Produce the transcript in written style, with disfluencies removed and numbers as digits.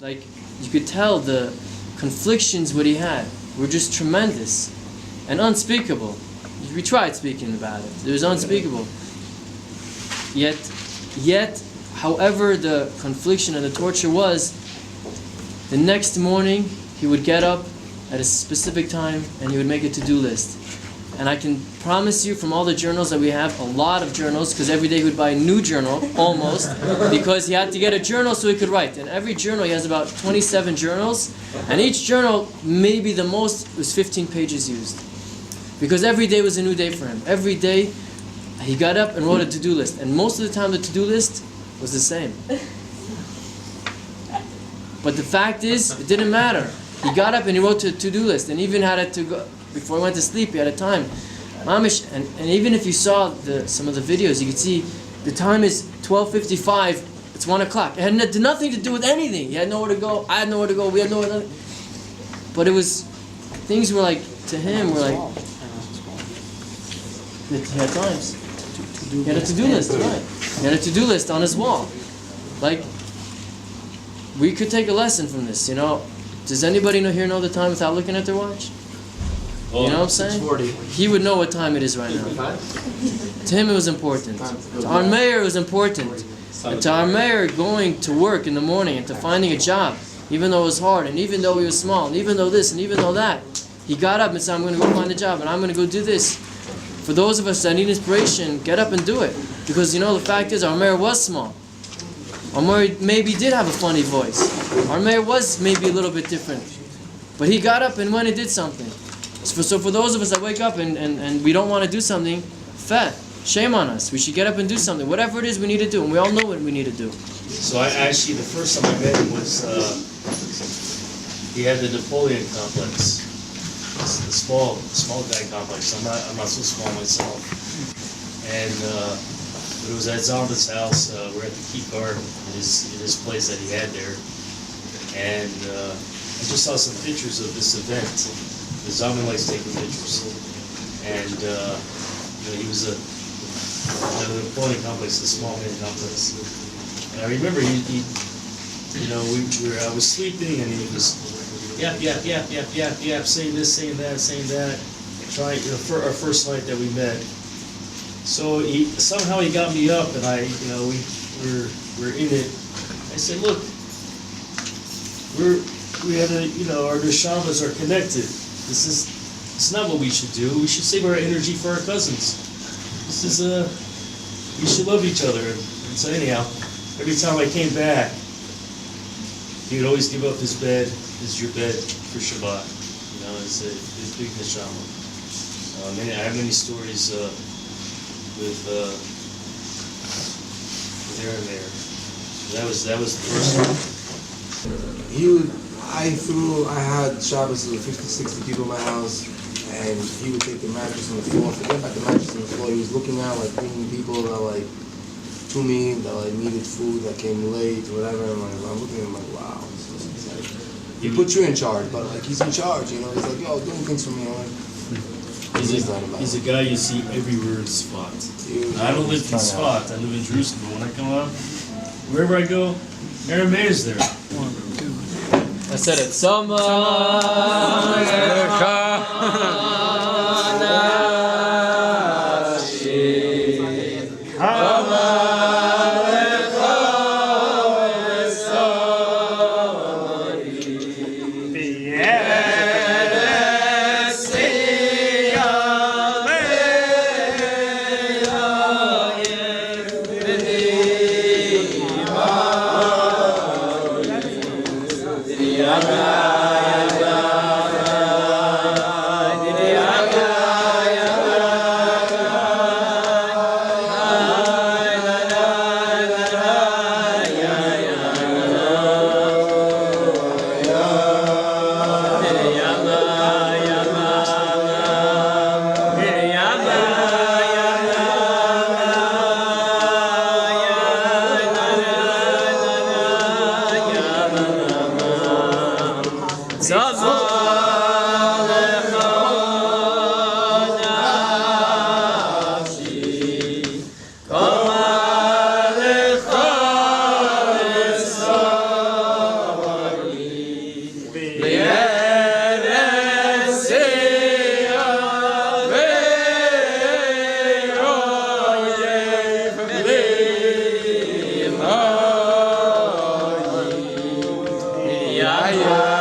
Like, you could tell the conflictions what he had were just tremendous and unspeakable. We tried speaking about it. It was unspeakable. Yet, however the confliction and the torture was, the next morning he would get up at a specific time and he would make a to-do list. And I can promise you from all the journals that we have, a lot of journals, because every day he would buy a new journal, almost, because he had to get a journal so he could write. And every journal, he has about 27 journals, and each journal, maybe the most, was 15 pages used. Because every day was a new day for him. Every day, he got up and wrote a to-do list. And most of the time, the to-do list was the same. But the fact is, it didn't matter. He got up and he wrote a to-do list, and even had it to go, before he went to sleep, he had a time. Mamish, and even if you saw some of the videos, you could see the time is 12:55, it's 1 o'clock. It had nothing to do with anything. He had nowhere to go, I had nowhere to go, we had nowhere to go. But it was, things were like, to him, were like, he had times. He had a to-do list, right? He had a to-do list on his wall. Like, we could take a lesson from this, you know. Does anybody here know the time without looking at their watch? You know what I'm saying? 6:40. He would know what time it is right now. To him it was important. To our Meir it was important. And to our Meir going to work in the morning and to finding a job, even though it was hard, and even though he was small, and even though this, and even though that, he got up and said, I'm going to go find a job, and I'm going to go do this. For those of us that need inspiration, get up and do it. Because you know, the fact is, our Meir was small. Our Meir maybe did have a funny voice. Our Meir was maybe a little bit different. But he got up and went and did something. So for those of us that wake up and we don't want to do something, shame on us. We should get up and do something. Whatever it is we need to do, and we all know what we need to do. So I actually, the first time I met him was, he had the Napoleon complex. The small guy complex. I'm not so small myself. And it was at Zalman's house. We're at the key card in his place that he had there. And I just saw some pictures of this event. The Zalman likes taking pictures, and he was the Napoleon complex, the small man complex. And I remember I was sleeping, and he was yap, saying this, saying that, trying. For our first night that we met, so somehow he got me up, and we're in it. I said, look, we had our neshamas are connected. It's not what we should do. We should save our energy for our cousins. We should love each other. And so anyhow, every time I came back, he would always give up his bed. This is your bed for Shabbat. His big neshama. I have many stories with Aaron there. That was the first one. I had Shabbos with 50, 60 people in my house, and he would take the mattress on the floor, forget about the mattress on the floor. He was looking out, like, bringing people that, to me, that, needed food, that came late, or whatever. And I'm looking at him like, wow, this is like, he put you in charge, but, he's in charge, He's like, yo, doing things for me. He's a guy you see everywhere in Sfat. I don't live in Sfat, I live in Jerusalem, but when I come up, wherever I go, Aaron Meir's there. I said it. Aye.